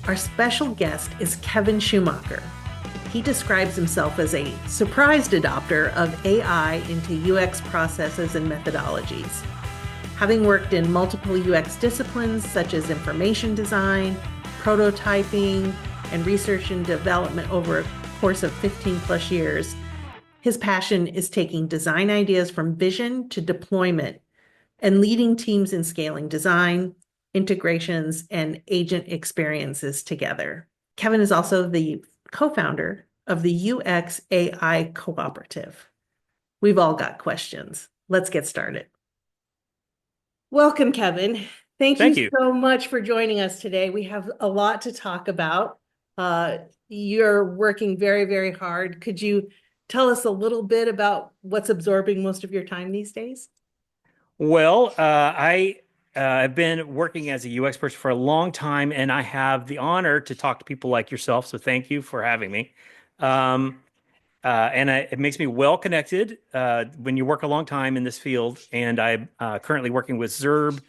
Our special guest is Kevin Schumacher. He describes himself as a surprised adopter of AI into UX processes and methodologies. Having worked in multiple UX disciplines such as information design, prototyping, and research and development over a course of 15 plus years, his passion is taking design ideas from vision to deployment and leading teams in scaling design, integrations, and agent experiences together. Kevin is also the co-founder of the UXAI Cooperative. We've all got questions. Let's get started. Welcome, Kevin. Thank you Thank you. so much for joining us today. We have a lot to talk about. You're working very, very hard. Could you tell us a little bit about what's absorbing most of your time these days? Well, have been working as a UX person for a long time, and I have the honor to talk to people like yourself. So thank you for having me. Um, it makes me well connected when you work a long time in this field. And I'm currently working with Zerb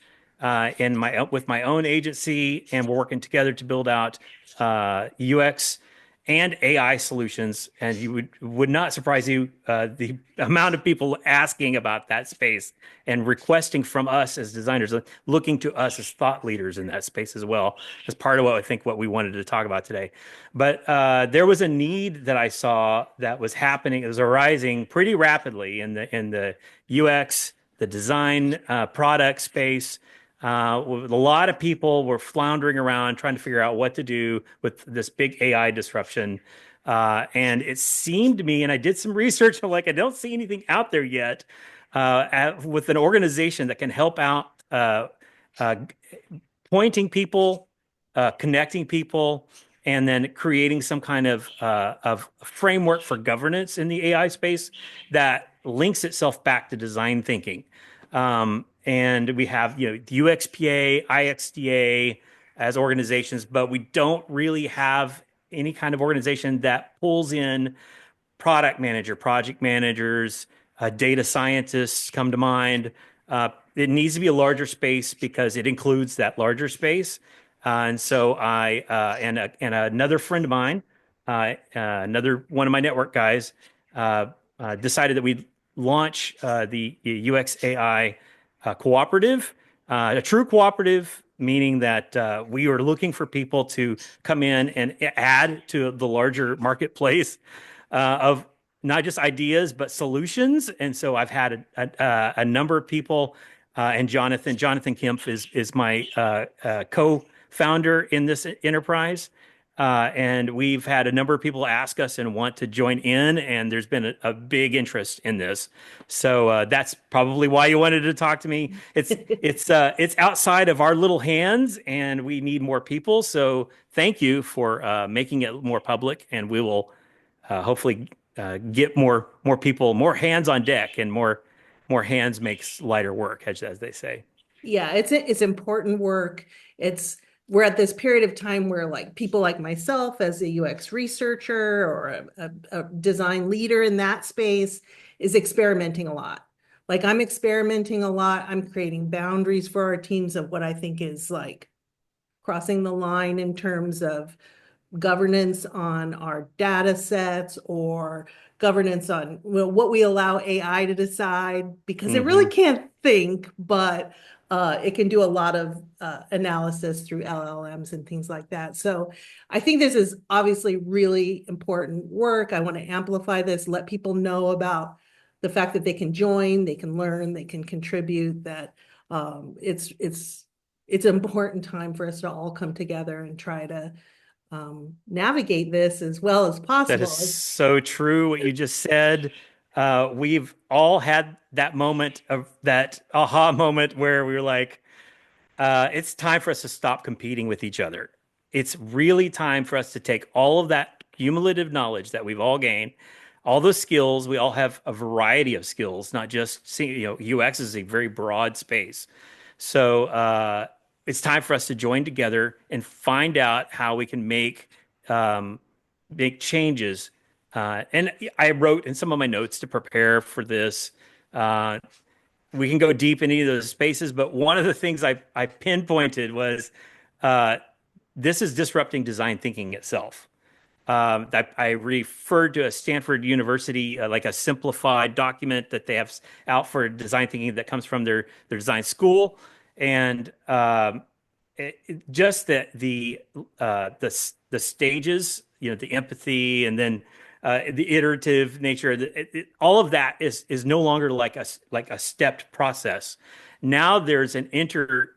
with my own agency, and we're working together to build out UX and AI solutions. And you would not surprise you the amount of people asking about that space and requesting from us as designers, looking to us as thought leaders in that space as well, as part of what we wanted to talk about today. But there was a need that I saw that was happening. It was arising pretty rapidly in the UX, the design product space. A lot of people were floundering around trying to figure out what to do with this big AI disruption. And it seemed to me, and I did some research, I'm like, I don't see anything out there yet with an organization that can help out uh, pointing people, connecting people, and then creating some kind of framework for governance in the AI space that links itself back to design thinking. And we have, the UXPA, IXDA as organizations, but we don't really have any kind of organization that pulls in product manager, project managers, data scientists come to mind. It needs to be a larger space because it includes that larger space. And so and another friend of mine, another one of my network guys, decided that we'd launch the UXAI cooperative, a true cooperative, meaning that we are looking for people to come in and add to the larger marketplace of not just ideas but solutions. And so I've had a number of people, and Jonathan Kempf is my co-founder in this enterprise. And we've had a number of people ask us and want to join in, and there's been a big interest in this. So that's probably why you wanted to talk to me. It's outside of our little hands, and we need more people. So thank you for making it more public, and we will hopefully get more people, more hands on deck, and more hands makes lighter work, as they say. Yeah, it's important work. It's We're at this period of time where like people like myself as a UX researcher or a design leader in that space is experimenting a lot. Like I'm experimenting a lot. I'm creating boundaries for our teams of what I think is like crossing the line in terms of governance on our data sets or governance on what we allow AI to decide because it really Hmm. can't think, but it can do a lot of analysis through LLMs and things like that. So I think this is obviously really important work. I want to amplify this, let people know about the fact that they can join, they can learn, they can contribute, that it's an important time for us to all come together and try to navigate this as well as That is possible. so true, what you just said. We've all had that moment of that aha moment where we were like, it's time for us to stop competing with each other. It's really time for us to take all of that cumulative knowledge that we've all gained, all those skills. We all have a variety of skills, not just UX is a very broad space. So it's time for us to join together and find out how we can um, make changes. And I wrote in some of my notes to prepare for this. Uh, we can go deep in any of those spaces, but one of the things I pinpointed was uh, this is disrupting design thinking itself. I referred to a Stanford University, like a simplified document that they have out for design thinking that comes from their design school, and just the stages, the empathy, and then the iterative nature, all of that is no longer like a stepped process. Now there's an inter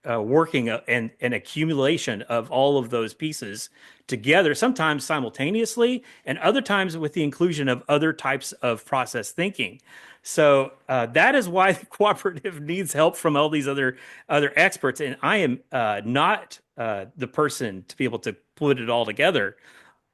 working and an accumulation of all of those pieces together, sometimes simultaneously, and other times with the inclusion of other types of process thinking. So that is why the cooperative needs help from all these other experts, and I am not the person to be able to put it all together.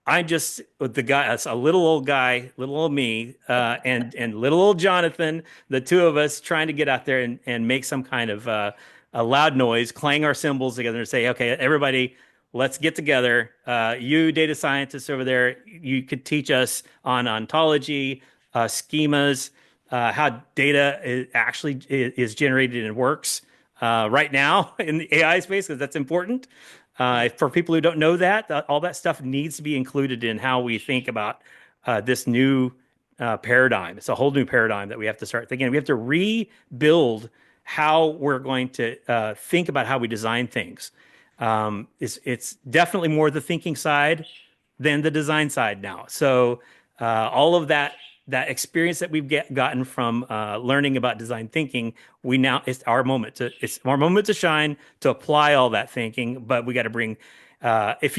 I'm just the guy, that's a little old guy, little old me, and little old Jonathan, the two of us trying to get out there and make some kind of a loud noise, clang our cymbals together and say, okay, everybody, let's get together. You data scientists over there, you could teach us on ontology, schemas, how data is generated and works right now in the AI space, because that's important. For people who don't know that, all that stuff needs to be included in how we think about this new paradigm. It's a whole new paradigm that we have to start thinking. We have to rebuild how we're going to think about how we design things. It's definitely more the thinking side than the design side now. So all of that experience that gotten from learning about design thinking, it's our moment to shine, to apply all that thinking. But we got to bring if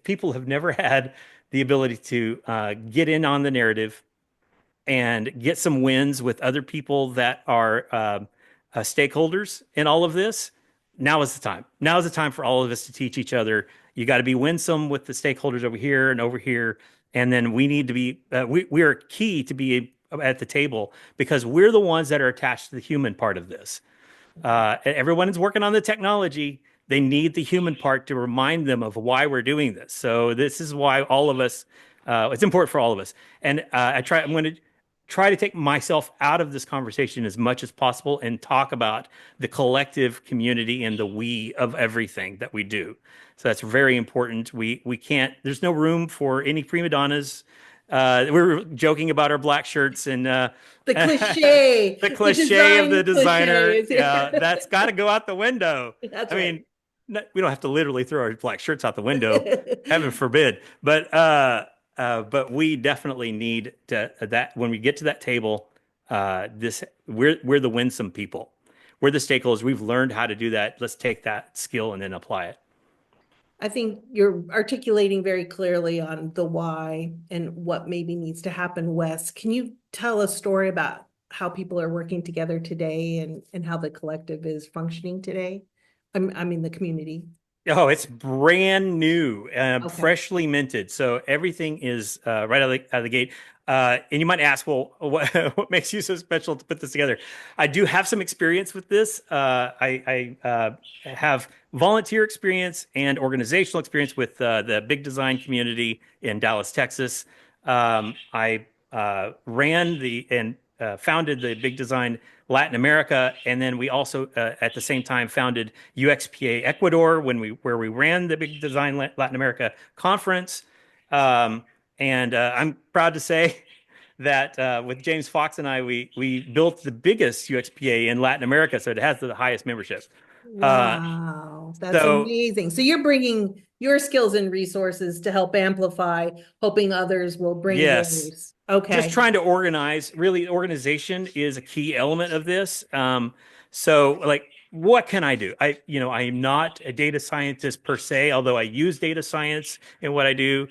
people have never had the ability to get in on the narrative and get some wins with other people that are stakeholders in all of this, now is the time. Now is the time for all of us to teach each other. You got to be winsome with the stakeholders over here and over here, and then we need to be. We are key to be at the table because we're the ones that are attached to the human part of this. Everyone is working on the technology. They need the human part to remind them of why we're doing this. So this is why all of us. It's important for all of us. And I'm going to try to take myself out of this conversation as much as possible and talk about the collective community and the we of everything that we do. So that's very important. We can't. There's no room for any prima donnas. We were joking about our black shirts and The cliche, the the cliche of the design cliche designer. is Yeah, that's got to go out the window. That's I right. mean, we don't have to literally throw our black shirts out the window, heaven forbid. But we definitely need to that when we get to that table. This we're the winsome people. We're the stakeholders. We've learned how to do that. Let's take that skill and then apply it. I think you're articulating very clearly on the why and what maybe needs to happen, Wes. Can you tell a story about how people are working together today and how the collective is functioning today? I mean, the community. Oh, it's brand new, Okay. freshly minted. So everything is right out of the gate. And you might ask, well, what makes you so special to put this together? I do have some experience with this. I have volunteer experience and organizational experience with the big design community in Dallas, Texas. I ran and founded the Big Design Latin America, and then we also at the same time founded UXPA Ecuador where we ran the Big Design Latin America conference. Um, and I'm proud to say that with James Fox and I, we built the biggest UXPA in Latin America, so it has the highest membership. Uh, Wow, that's so amazing. So you're bringing your skills and resources to help amplify, hoping others will bring yes, theirs. just Okay. trying to organize. Really, organization is a key element of this. So like, what can I do? I am not a data scientist per se, although I use data science in what I do.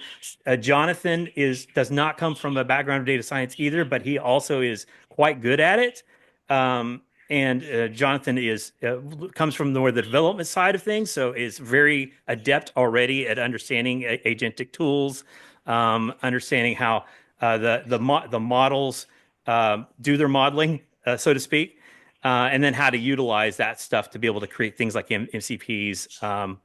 Jonathan does not come from a background of data science either, but he also is quite good at it. And Jonathan comes from more the development side of things, so is very adept already at understanding agentic tools, understanding how the models do their modeling, so to speak, and then how to utilize that stuff to be able to create things like MCPs.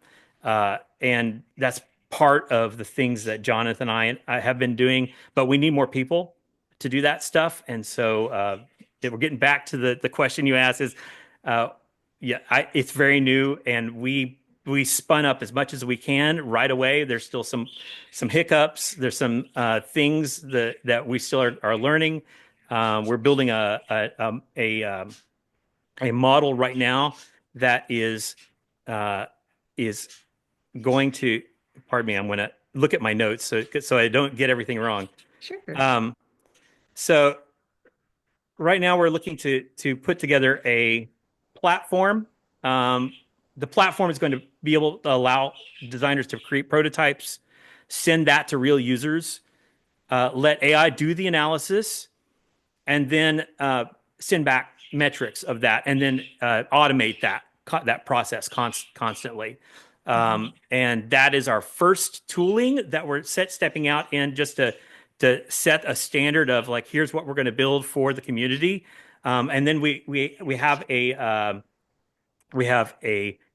And that's part of the things that Jonathan and I have been doing, but we need more people to do that stuff. And so we're getting back to the question you asked is, yeah, it's very new, and we spun up as much as we can right away. There's still some hiccups. There's some things that we still are learning. We're building a model right now that uh, is going to. Pardon me. I'm going to look at my notes so I don't get everything wrong. Sure. Um, so right now we're looking to put together a platform. Um, the platform is going to be able to allow designers to create prototypes, send that to real users, let AI do the analysis, and then send back metrics of that, and then automate that process constantly. Mhm. And that is our first tooling that we're stepping out in, just to set a standard of like, here's what we're going to build for the community. And then we have a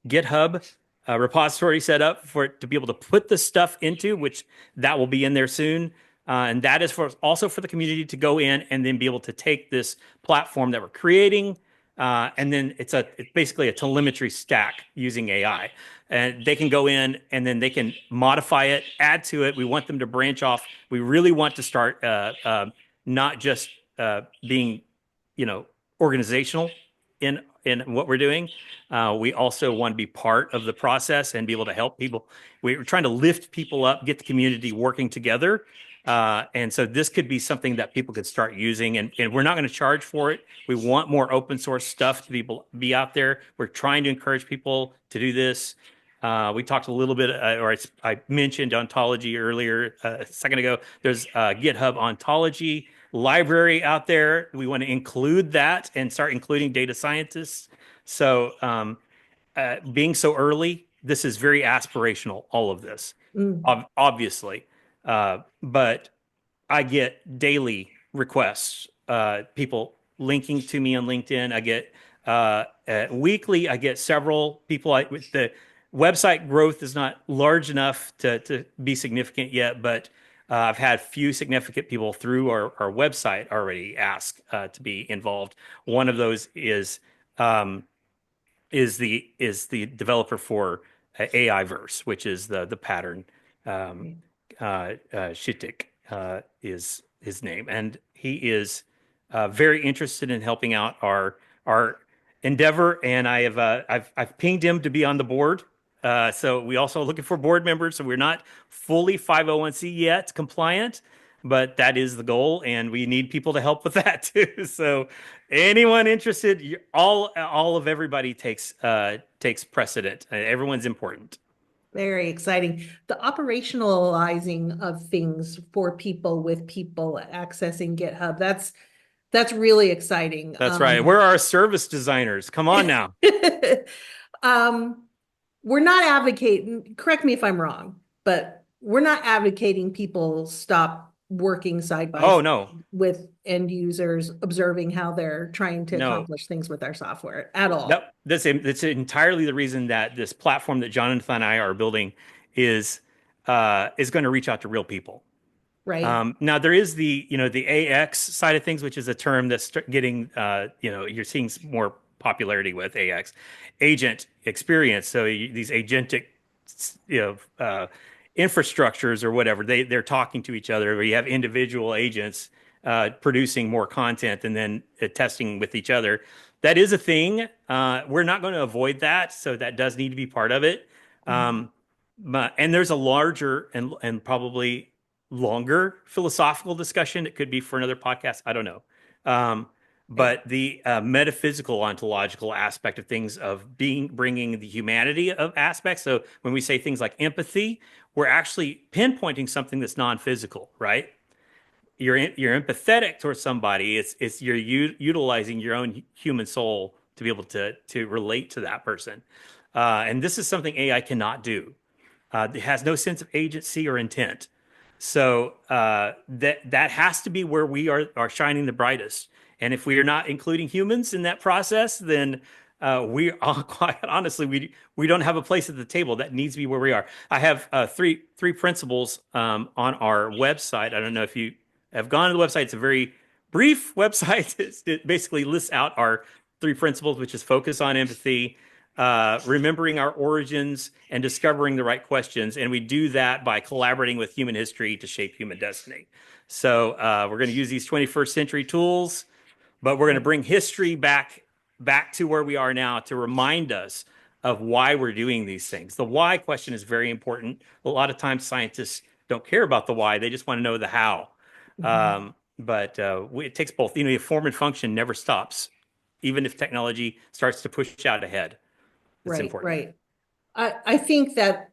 GitHub repository set up for it to be able to put the stuff into, which that will be in there soon. And that is also for the community to go in and then be able to take this platform that we're creating. And then it's basically a telemetry stack using AI. And they can go in and then they can modify it, add to it. We want them to branch off. We really want to start not just being, organizational in what we're doing. We also want to be part of the process and be able to help people. We're trying to lift people up, get the community working together. And so this could be something that people could start using, and we're not going to charge for it. We want more open source stuff to be out there. We're trying to encourage people to do this. We talked a little bit, I mentioned ontology earlier a second ago. There's GitHub ontology library out there. We want to include that and start including data scientists. So, being so early, this is very aspirational, all of this, Mm. obviously. But I get daily requests, people linking to me on LinkedIn. I get weekly, I get several people. The website growth is not large enough to be significant yet, but I've had few significant people through our website already ask to be involved. One of those um, is the developer for AI Verse, which is the pattern. Um, Right. Shittik is his name, and he is very interested in helping out our endeavor. And I've pinged him to be on the board. So we also are looking for board members. So we're not fully 501c yet compliant, but that is the goal, and we need people to help with that too. So anyone interested, all of everybody takes precedent. Everyone's important. Very exciting. The operationalizing of things for people with people accessing GitHub, that's really exciting. That's right. We're our service designers. Come on now. Um, we're not advocating, correct me if I'm wrong, but we're not advocating people stop working side by Oh side no, with end users, observing how they're trying to no. accomplish things with our software at all, That's entirely the reason that this platform that Jonathan and I are building is going to reach out to real people. right? Now there is the AX side of things, which is a term that's getting you're seeing more popularity with AX, agent experience. So these agentic you know infrastructures or whatever, they're talking to each other. Where you have individual agents producing more content and then testing with each other. That is a thing. We're not going to avoid that, so that does need to be part of it. Mhm. And there's a larger and probably longer philosophical discussion. It could be for another podcast. I don't know. Um, Right. but the metaphysical ontological aspect of things, of bringing the humanity of aspects. So when we say things like empathy, we're actually pinpointing something that's non-physical, right? You're empathetic towards somebody. It's you're utilizing your own human soul to be able to relate to that person. And this is something AI cannot do. It has no sense of agency or intent. So that has to be where we are shining the brightest. And if we are not including humans in that process, then we are quite honestly we don't have a place at the table. That needs to be where we are. I have three principles on our website. I don't know if you have gone to the website. It's a very brief website. It basically lists out our three principles, which is focus on empathy, remembering our origins and discovering the right questions. And we do that by collaborating with human history to shape human destiny. So we're going to use these 21st century tools, but we're going to bring history back to where we are now to remind us of why we're doing these things. The why question is very important. A lot of times scientists don't care about the why; they just want to know the how. Mhm. It takes both. The form and function never stops, even if technology starts to push out ahead. It's Right, important. right. I think that,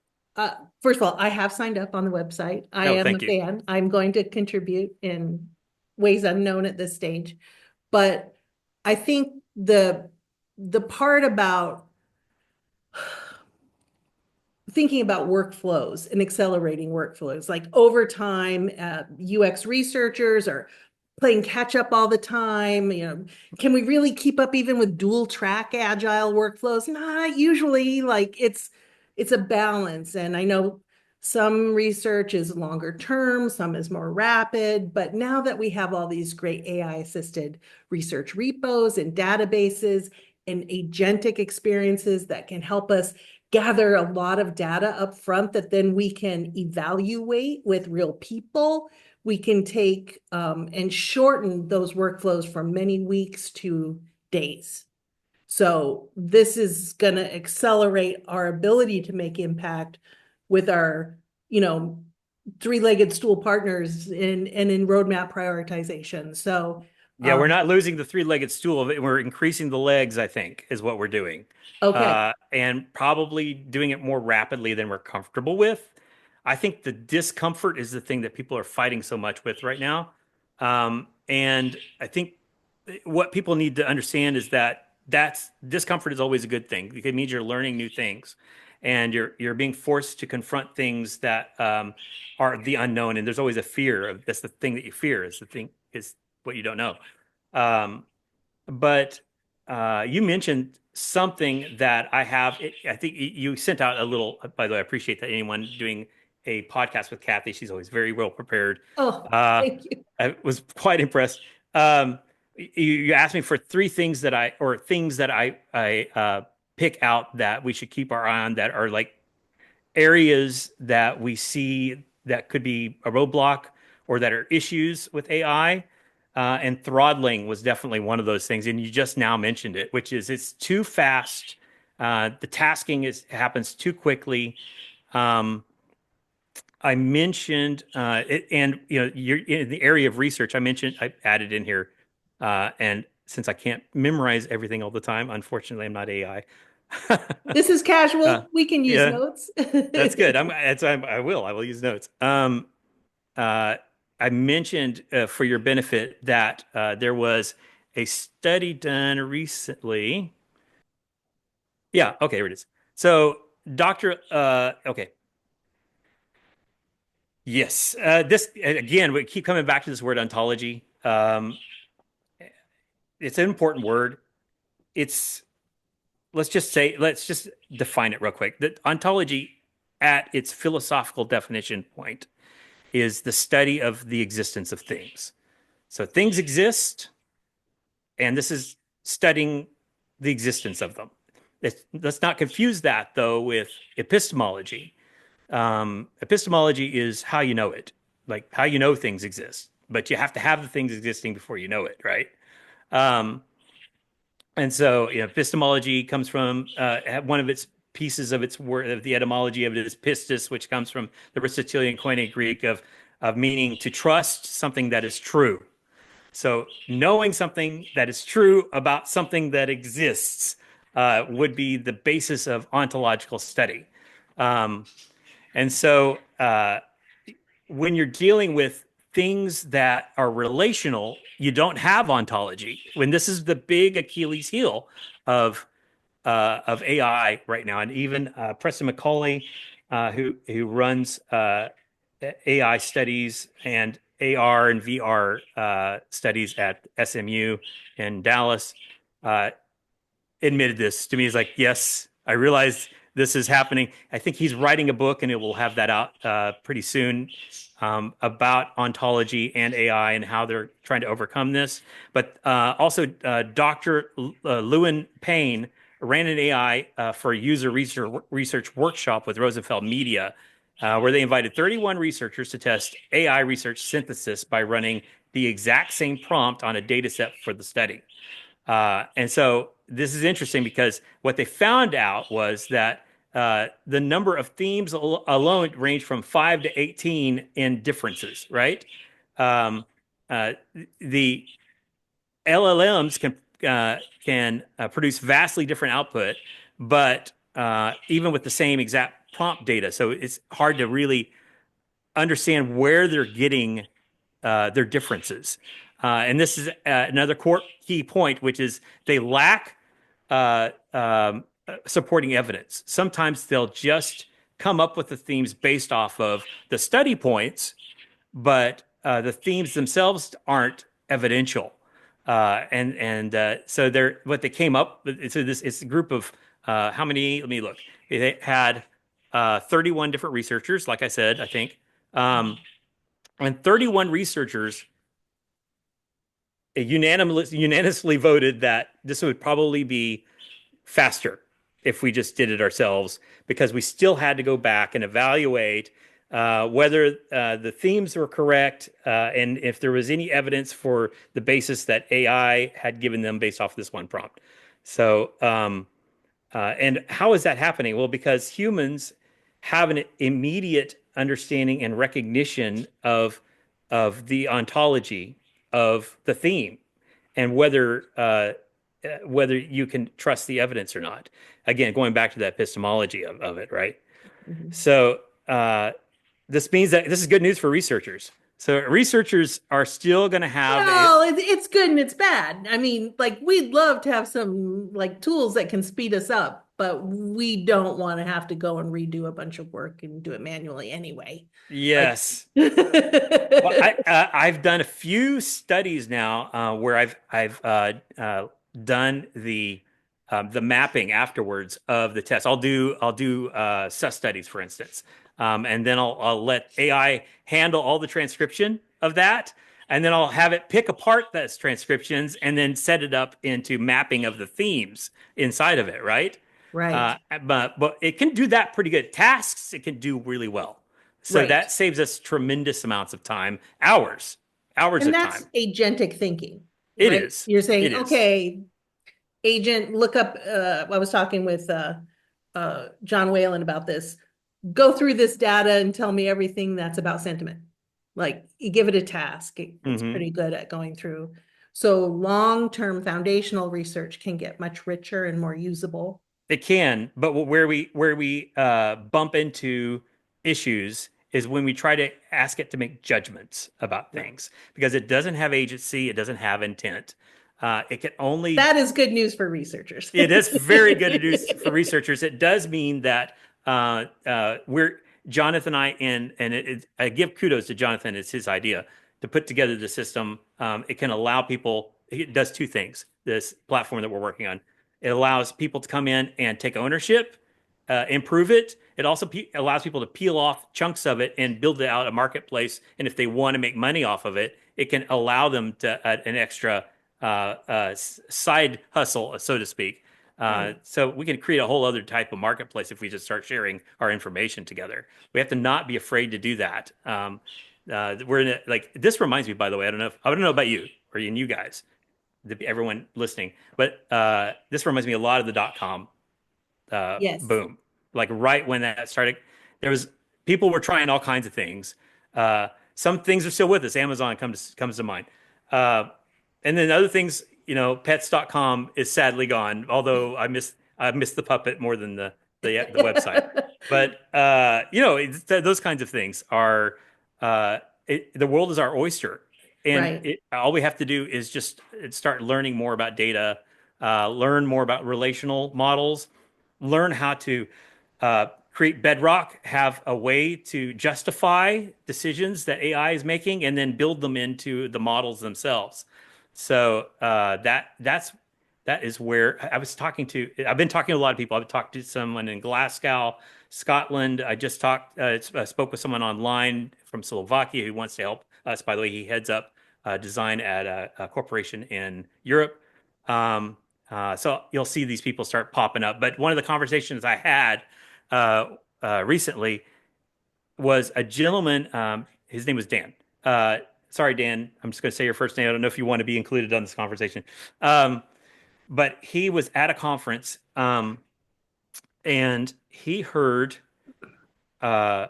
first of all, I have signed up on the website. I Oh, am a thank you. fan. I'm going to contribute in ways unknown at this stage. But I think the part about thinking about workflows and accelerating workflows, like over time, UX researchers are playing catch up all the time. Can we really keep up even with dual track agile workflows? Not usually. Like it's a balance. And I know some research is longer term, some is more rapid. But now that we have all these great AI assisted research repos and databases and agentic experiences that can help us gather a lot of data up front that then we can evaluate with real people. We can take and shorten those workflows from many weeks to days. So this is going to accelerate our ability to make impact with our, you know, three-legged stool partners in roadmap prioritization. So, Yeah, we're not losing the three-legged stool. We're increasing the legs, I think, is what we're doing. okay. And probably doing it more rapidly than we're comfortable with. I think the discomfort is the thing that people are fighting so much with right now. And I think what people need to understand is that that's discomfort is always a good thing. It means you're learning new things, and you're being forced to confront things that are the unknown. And there's always a fear of that's the thing that you fear is the thing is what you don't know. Um, but you mentioned something that I have. I think you sent out a little. By the way, I appreciate that anyone doing a podcast with Kathy. She's always very well prepared. Oh, Uh, thank you. I was quite impressed. You asked me for three things that I pick out that we should keep our eye on that are like areas that we see that could be a roadblock or that are issues with AI. And throttling was definitely one of those things. And you just now mentioned it, which is it's too fast. The tasking happens too quickly. Um, I mentioned and you're in the area of research. I added in here, and since I can't memorize everything all the time, unfortunately, I'm not AI. This is uh, casual. We can use yeah, notes. that's good. I will use notes. Uh, I mentioned for your benefit that there was a study done recently. Yeah, okay, here it is. So, Doctor, okay, yes, this again, we keep coming back to this word ontology. It's an important word. It's let's just define it real quick. The ontology, at its philosophical definition point, is the study of the existence of things. So things exist, and this is studying the existence of them. Let's not confuse that, though, with epistemology. Epistemology is how you know it, like how you know things exist, but you have to have the things existing before you know it, right? Um, and so, epistemology comes from one of its pieces of its word, of the etymology of it is pistis, which comes from the Aristotelian Koine Greek of meaning to trust something that is true. So, knowing something that is true about something that exists would be the basis of ontological study. Um, and so, when you're dealing with things that are relational, you don't have ontology. When this is the big Achilles heel of AI right now, and even Preston McCauley, who runs AI studies and AR and VR studies at SMU in Dallas, uh, admitted this to me. He's like, yes, I realize this is happening. I think he's writing a book, and it will have that out pretty soon about ontology and AI and how they're trying to overcome this. But also, Dr. Lewin Payne ran an AI for a user research workshop with Rosenfeld Media, where they invited 31 researchers to test AI research synthesis by running the exact same prompt on a data set for the study. And so this is interesting because what they found out was that the number of themes alone ranged from 5 to 18 in differences, right? Um, uh, the LLMs can produce vastly different output, but even with the same exact prompt data, so it's hard to really understand where they're getting their differences. And this is another core key point, which is they lack supporting evidence. Sometimes they'll just come up with the themes based off of the study points, but the themes themselves aren't evidential. So they're what they came up with. So this it's a group of how many? Let me look. They had 31 different researchers, like I said, I think. Um, and 31 researchers unanimously voted that this would probably be faster if we just did it ourselves because we still had to go back and evaluate whether the themes were correct and if there was any evidence for the basis that AI had given them based off this one prompt. And how is that happening? Well, because humans have an immediate understanding and recognition of the ontology of the theme and whether you can trust the evidence or not. Again, going back to the epistemology of it, right? Mhm. So this means that this is good news for researchers. So researchers are still going to have it. Well, it's good and it's bad. I mean, like we'd love to have some like tools that can speed us up, but we don't want to have to go and redo a bunch of work and do it manually anyway. Like, Yes. Well, I've done a few studies now where I've done the mapping afterwards of the test. I'll do sus studies, for instance, and then I'll let AI handle all the transcription of that, and then I'll have it pick apart those transcriptions and then set it up into mapping of the themes inside of it, right? right, But it can do that pretty good. Tasks it can do really well. So right. that saves us tremendous amounts of time, hours And of that's time. agentic thinking, It right? is. You're It saying, is. okay, agent, look up, I was talking with John Whalen about this. Go through this data and tell me everything that's about sentiment. Like you give it a task, it's Hmm. pretty good at going through. So long-term foundational research can get much richer and more usable. It can, but where we bump into issues is when we try to ask it to make judgments about Right. things because it doesn't have agency, it doesn't have intent. It can only That is good news for researchers. It is very good news for researchers. It does mean that we're Jonathan and I I give kudos to Jonathan. It's his idea to put together the system. It can allow people. It does two things. This platform that we're working on, it allows people to come in and take ownership, improve it. It also allows people to peel off chunks of it and build it out a marketplace. And if they want to make money off of it, it can allow them to an extra side hustle, so to speak. Right. So we can create a whole other type of marketplace if we just start sharing our information together. We have to not be afraid to do that. We're in like this reminds me, by the way. I don't know about you or you guys, everyone listening, but this reminds me a lot of the .com Yes. boom. Like right when that started, there was people were trying all kinds of things. Some things are still with us. Amazon comes to mind. Uh, and then other things, pets.com is sadly gone, although I miss the puppet more than the website. But those kinds of things are the world is our oyster. And Right. all we have to do is just start learning more about data, learn more about relational models, learn how to create bedrock, have a way to justify decisions that AI is making, and then build them into the models themselves. So that is where I've been talking to a lot of people. I've talked to someone in Glasgow, Scotland. I just spoke with someone online from Slovakia who wants to help us. By the way, he heads up design at a corporation in Europe. So you'll see these people start popping up. But one of the conversations I had recently was a gentleman. His name was Dan. Sorry, Dan. I'm just going to say your first name. I don't know if you want to be included on this conversation. Um, but he was at a conference, and he heard uh,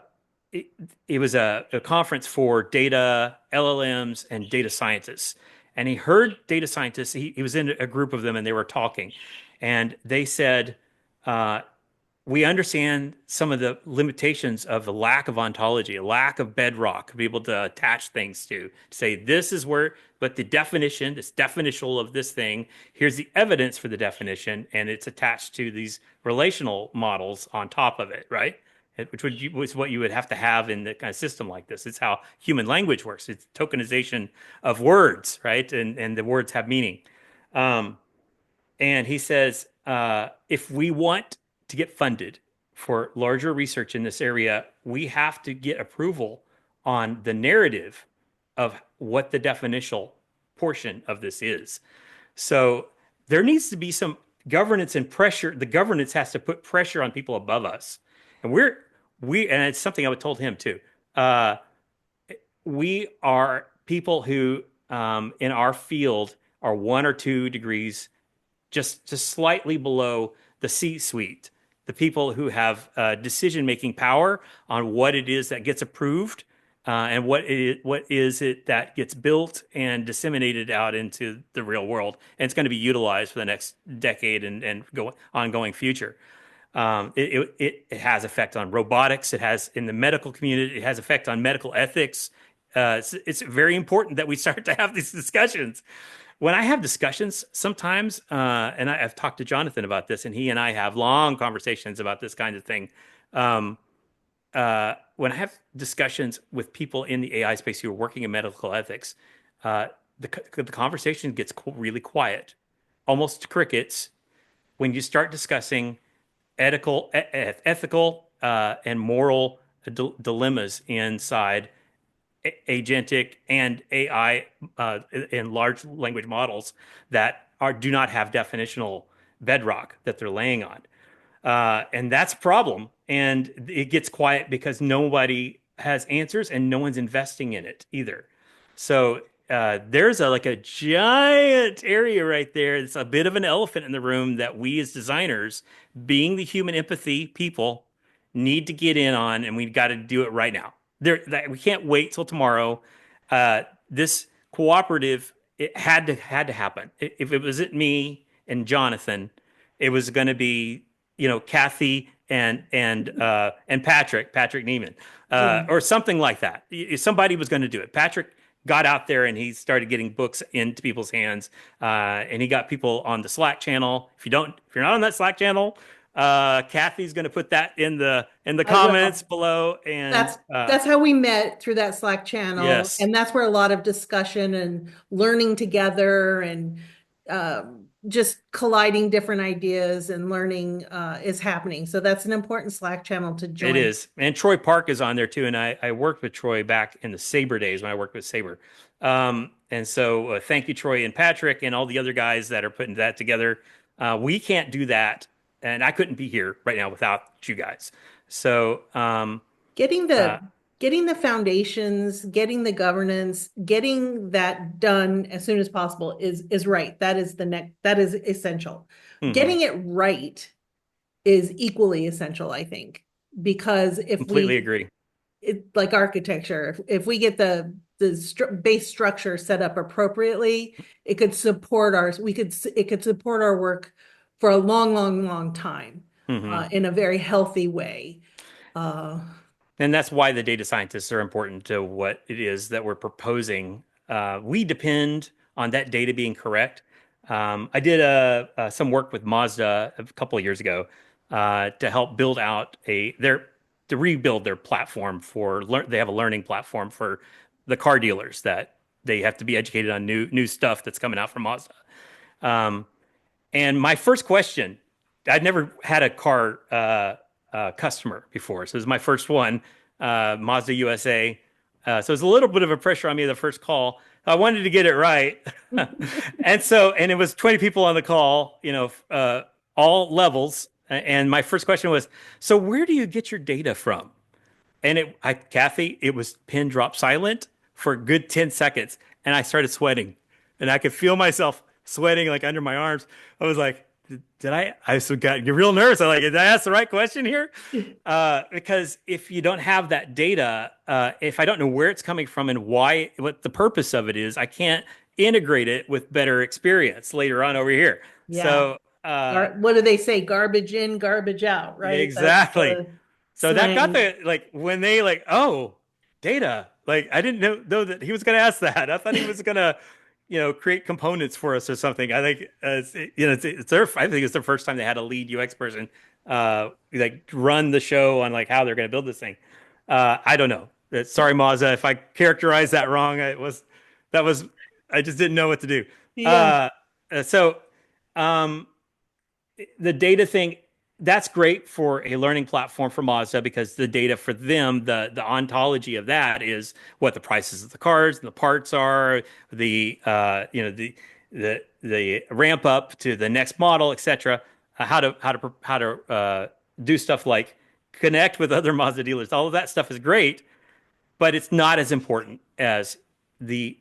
it, it was a conference for data LLMs and data scientists. And he heard data scientists. He was in a group of them, and they were talking, and they said, uh, we understand some of the limitations of the lack of ontology, a lack of bedrock to be able to attach things to say this is where, but the definition, this definitional of this thing, here's the evidence for the definition, and it's attached to these relational models on top of it, right? Was what you would have to have in the kind of system like this. It's how human language works. It's tokenization of words, right? And the words have meaning. Um, and he says, if we want to get funded for larger research in this area, we have to get approval on the narrative of what the definitional portion of this is. So there needs to be some governance and pressure. The governance has to put pressure on people above us. And and it's something I told him too. Uh, we are people who, in our field, are 1 or 2 degrees just slightly below the C-suite, the people who have decision-making power on what it is that gets approved, and what is it that gets built and disseminated out into the real world, and it's going to be utilized for the next decade and ongoing future. It has effect on robotics. It has in the medical community. It has effect on medical ethics. It's very important that we start to have these discussions. When I have discussions, sometimes, and I've talked to Jonathan about this, and he and I have long conversations about this kind of thing. Um, when I have discussions with people in the AI space who are working in medical ethics, uh, the conversation gets really quiet, almost crickets, when you start discussing ethical and moral dilemmas inside agentic and AI and large language models that do not have definitional bedrock that they're laying on. And that's a problem. And it gets quiet because nobody has answers and no one's investing in it either. So there's like a giant area right there. It's a bit of an elephant in the room that we as designers, being the human empathy people, need to get in on, and we've got to do it right now. We can't wait till tomorrow. This cooperative, it had to happen. If it wasn't me and Jonathan, it was going to be Kathy and Patrick Neiman, Yeah. or something like that. Somebody was going to do it. Patrick got out there and he started getting books into people's hands, and he got people on the Slack channel. If you're not on that Slack channel, Kathy's going to put that in the I comments will. below. And That's how we met through that Slack channel, yes, and that's where a lot of discussion and learning together and just colliding different ideas and learning is happening. So that's an important Slack channel to it join. is. And Troy Park is on there too. And I worked with Troy back in the Sabre days when I worked with Sabre. And so thank you, Troy and Patrick, and all the other guys that are putting that together. We can't do that. And I couldn't be here right now without you guys. So, Getting uh, the foundations, getting the governance, getting that done as soon as possible is right. That is essential. mhm, Getting it right is equally essential, I think, because if completely we agree. like architecture, if we get the base structure set up appropriately, it could support our it could support our work for a long time Mhm. in a very healthy way. Uh, And that's why the data scientists are important to what it is that we're proposing. We depend on that data being correct. I did some work with Mazda a couple of years ago to help build out to rebuild their platform they have a learning platform for the car dealers that they have to be educated on new stuff that's coming out from Mazda. Um, and my first question, I'd never had a car customer before, so it was my first one, Mazda USA. So it was a little bit of a pressure on me the first call. I wanted to get it right. And it was 20 people on the call, all levels. And my first question was, so where do you get your data from? And Kathy, it was pin drop silent for a good 10 seconds. And I started sweating and I could feel myself sweating like under my arms. I was like, I just got real nervous. I'm like, did I ask the right question here? Because if you don't have that data, if I don't know where it's coming from and why, what the purpose of it is, I can't integrate it with better experience later on over here. Yeah. So, uh, What do they say? Garbage in, garbage out, right? That's exactly. the So that got slang. the like when they like, oh, data. Like I didn't know that he was going to ask that. I thought he was going to, create components for us or something. I think I think it's the first time they had a lead UX person like run the show on like how they're going to build this thing. I don't know. Sorry, Mazza, if I characterized that wrong. That was I just didn't know what to do. Yeah. Uh, so um the data thing, that's great for a learning platform for Mazda because the data for them, the ontology of that is what the prices of the cars and the parts are, the ramp up to the next model, etc. How to do stuff like connect with other Mazda dealers. All of that stuff is great, but it's not as important as the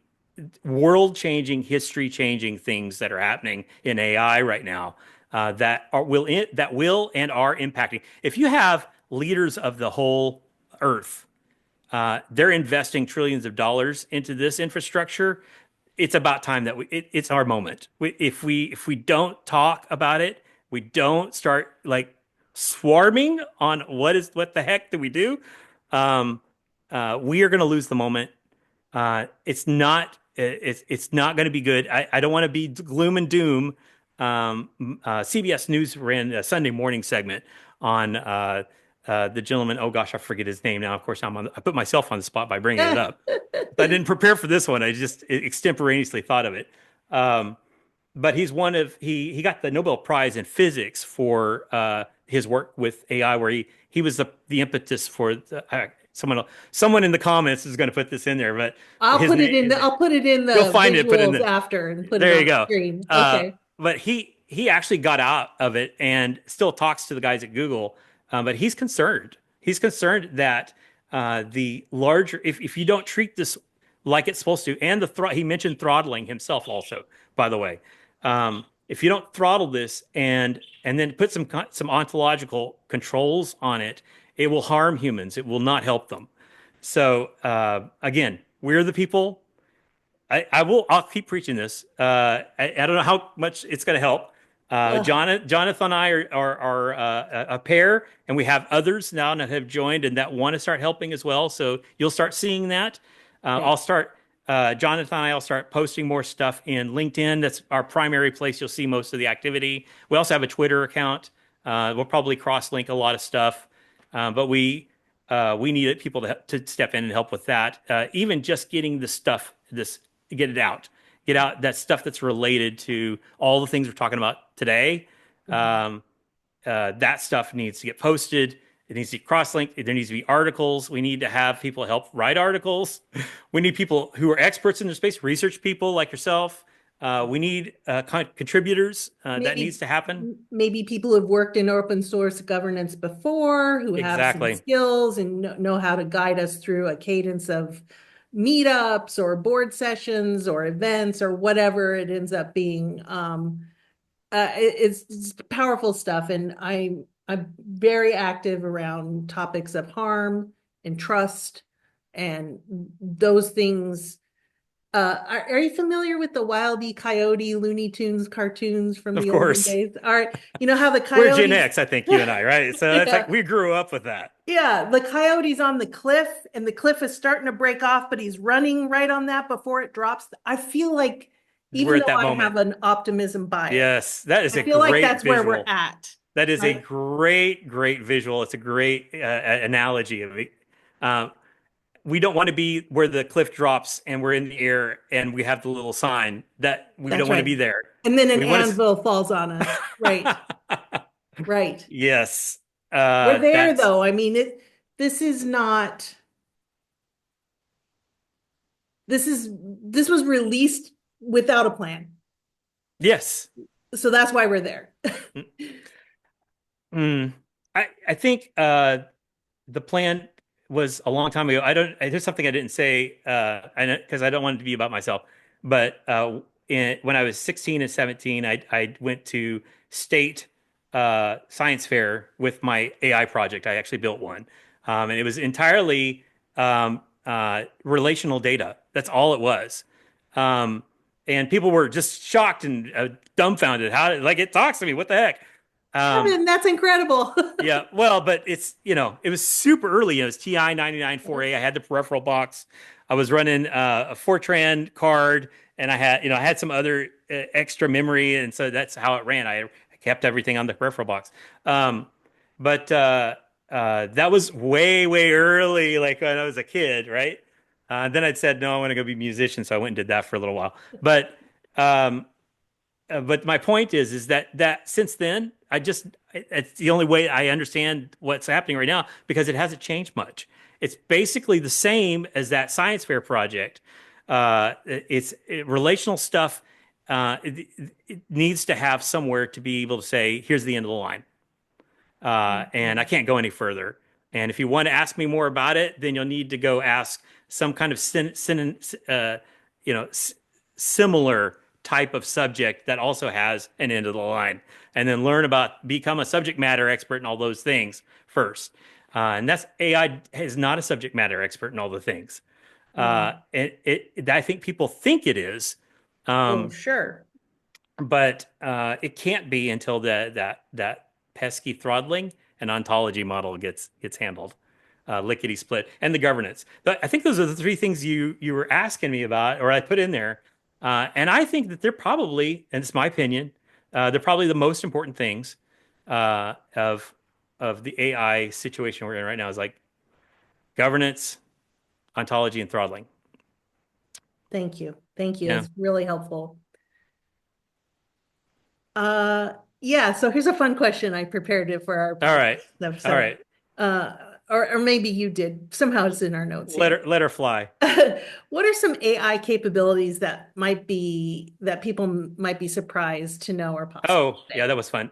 world changing, history changing things that are happening in AI right now that will and are impacting. If you have leaders of the whole earth, they're investing trillions of dollars into this infrastructure. It's about time that it's our moment. If we don't talk about it, we don't start like swarming on what the heck do we do? Um, we are going to lose the moment. It's not going to be good. I don't want to be gloom and doom. CBS News ran a Sunday morning segment on the gentleman. Oh gosh, I forget his name now. Of course, I put myself on the spot by bringing it up. I didn't prepare for this one. I just extemporaneously thought of it. Um, but he got the Nobel Prize in physics for his work with AI, where he was the impetus for someone in the comments is going to put this in there, but his name I'll put it in you'll the find it. Put it in visuals the after and put it there you on the go. screen. Okay. But he actually got out of it and still talks to the guys at Google. But he's concerned. He's concerned that the larger if you don't treat this like it's supposed to, and he mentioned throttling himself also, by the way. If you don't throttle this and then put some ontological controls on it, it will harm humans. It will not help them. So again, we're the people. I'll keep preaching this. I don't know how much it's going to help. Ugh, Jonathan and I are a pair, and we have others now that have joined and that want to start helping as well. So you'll start seeing that. okay. Jonathan and I will start posting more stuff in LinkedIn. That's our primary place. You'll see most of the activity. We also have a Twitter account. We'll probably cross link a lot of stuff, but we needed people to step in and help with that. Even just getting the stuff, get it out, get out that stuff that's related to all the things we're talking about today. Mhm. Um, that stuff needs to get posted. It needs to be cross-linked. There needs to be articles. We need to have people help write articles. We need people who are experts in their space, research people like yourself. We need contributors. That needs Maybe to happen. maybe people who've worked in open source governance before, who have some Exactly. skills and know how to guide us through a cadence of meetups or board sessions or events or whatever it ends up being. It's powerful stuff, and I'm very active around topics of harm and trust and those things. Are you familiar with the Wile E. Coyote Looney Tunes cartoons from Of the olden course. days? All right, you know how the We're Gen coyotes, X, I think you and I, right? So it's like yeah, we grew up with that. yeah, the coyote's on the cliff, and the cliff is starting to break off, but he's running right on that before it drops. I feel like, We're even at though that I moment. have an optimism bias, Yes, that is I a feel like great that's where we're visual. at, That is a right? great visual. It's a great analogy of it. Uh, we don't want to be where the cliff drops and we're in the air and we have the little sign that we That's don't want to be right. there. And then an We want anvil falls on us. Right, to. right. Yes, We're there that's though. I mean, this is not this was released without a plan. Yes. So that's why we're there. Mm. I think the plan was a long time ago. I don't. There's something I didn't say. I because I don't want it to be about myself. But when I was 16 and 17, I went to state science fair with my AI project. I actually built one, and it was entirely relational data. That's all it was. Um, and people were just shocked and dumbfounded. How like it talks to me? What the heck? Um, Kevin, that's incredible. yeah, well, but it's, it was super early. It was TI 99 4A. I had the peripheral box. I was running a Fortran card, and I had some other extra memory, and so that's how it ran. I kept everything on the peripheral box. Um, but that was way, way early, like when I was a kid, right? Then I'd said, no, I want to go be a musician, so I went and did that for a little while. Um, but my point is that since then, it's the only way I understand what's happening right now because it hasn't changed much. It's basically the same as that science fair project. Relational stuff. It needs to have somewhere to be able to say, "Here's the end of the line." And I can't go any further. And if you want to ask me more about it, then you'll need to go ask some kind of you know, similar type of subject that also has an end of the line, and then become a subject matter expert in all those things first. And that's AI is not a subject matter expert in all the things. I think people think it is, Oh, um, sure. but it can't be until that pesky throttling and ontology model gets handled, lickety split, and the governance. But I think those are the three things you were asking me about, or I put in there, and I think that they're probably, and it's my opinion, they're probably the most important things uh, of of the AI situation we're in right now is like governance, ontology, and throttling. Thank you. Thank you. Yeah. It's really helpful. Uh, yeah, so here's a fun question. I prepared it for our All podcast right. stuff. All So, right. uh, or maybe you did. Somehow it's in our notes Let here. her fly. What are some AI capabilities that people might be surprised to know are possible Oh, yeah, today? that was fun.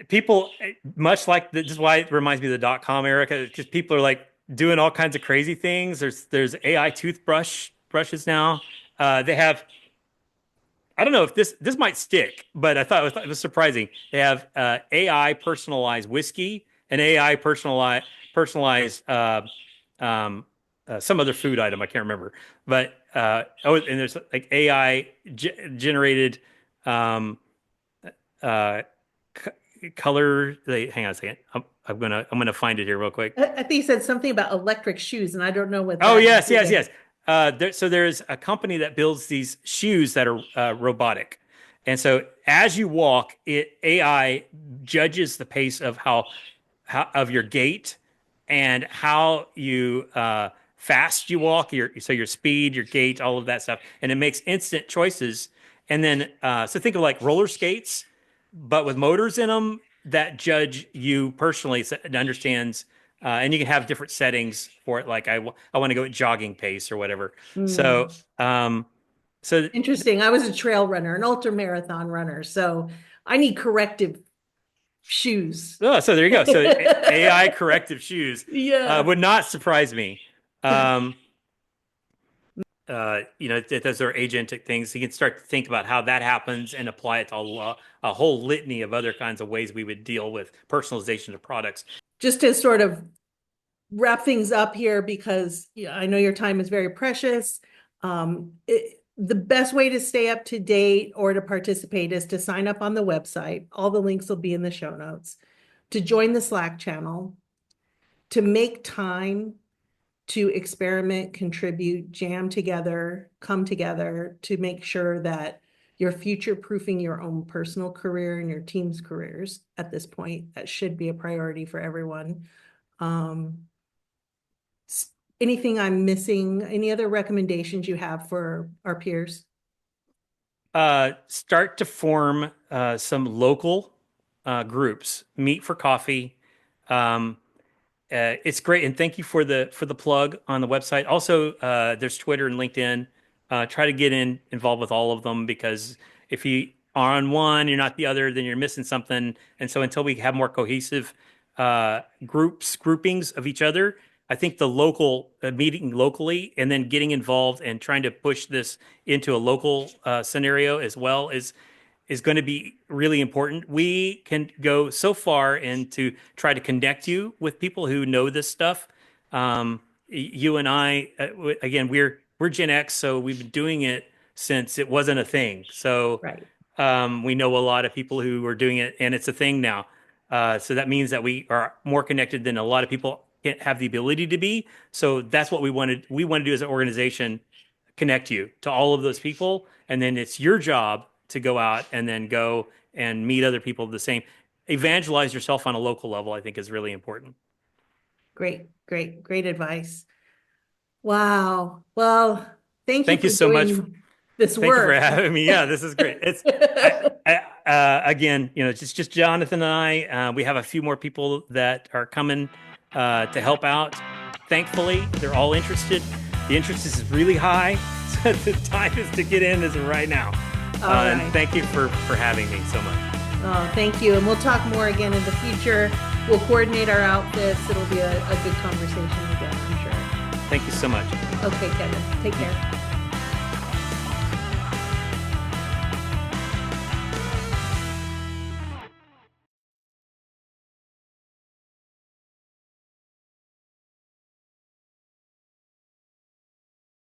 People, much like this is why it reminds me of the .com era, because people are like doing all kinds of crazy things. There's AI brushes now. They have, I don't know if this might stick, but I thought it was surprising. They have AI personalized whiskey and AI personalized some other food item I can't remember, but and there's like AI generated um, uh, color. Hang on a second. I'm gonna find it here real quick. I think you said something about electric shoes, and I don't know what Oh that yes, is. yes, yes. So there's a company that builds these shoes that are robotic, and so as you walk, AI judges the pace of how of your gait and how you fast you walk, your speed, your gait, all of that stuff, and it makes instant choices. And then so think of like roller skates, but with motors in them that judge you personally and understands. And you can have different settings for it, like I want to go at jogging pace or whatever. So Hmm. um, so Interesting. I was a trail runner, an ultra marathon runner, so I need corrective shoes. so there you go. So AI corrective shoes Yeah. would not surprise me. Um, those are agentic things. You can start to think about how that happens and apply it to a whole litany of other kinds of ways we would deal with personalization of products. Just to sort of wrap things up here, because yeah, I know your time is very precious. The best way to stay up to date or to participate is to sign up on the website. All the links will be in the show notes. To join the Slack channel, to make time to experiment, contribute, jam together, come together to make sure that you're future proofing your own personal career and your team's careers at this point. That should be a priority for everyone. Um, Anything I'm missing? Any other recommendations you have for our peers? Start to form some local groups, meet for coffee. Um, it's great, and thank you for the plug on the website. Also, there's Twitter and LinkedIn. Try to get involved with all of them, because if you are on one, you're not the other, then you're missing something. And so until we have more cohesive groupings of each other, I think the local meeting locally and then getting involved and trying to push this into a local scenario as well is going to be really important. We can go so far and to try to connect you with people who know this stuff. You and I, again, we're Gen X, so we've been doing it since it wasn't a thing. So Right. we know a lot of people who are doing it, and it's a thing now. So that means that we are more connected than a lot of people can have the ability to be. So that's what we wanted. We want to do as an organization, connect you to all of those people, and then it's your job to go out and then go and meet other people the same. Evangelize yourself on a local level, I think, is really important. Great, great, great advice. Wow. Well, thank you Thank you for so much. doing this Thank you for work. having me. Yeah, this is great. Again, it's just Jonathan and I. We have a few more people that are coming to help out. Thankfully, they're all interested. The interest is really high. So the time is to get in is right now. All right. And thank you for having me so much. Oh, thank you. And we'll talk more again in the future. We'll coordinate our outfits. It'll be a good conversation again, I'm sure. Thank you so much. Okay, Kevin. Take care.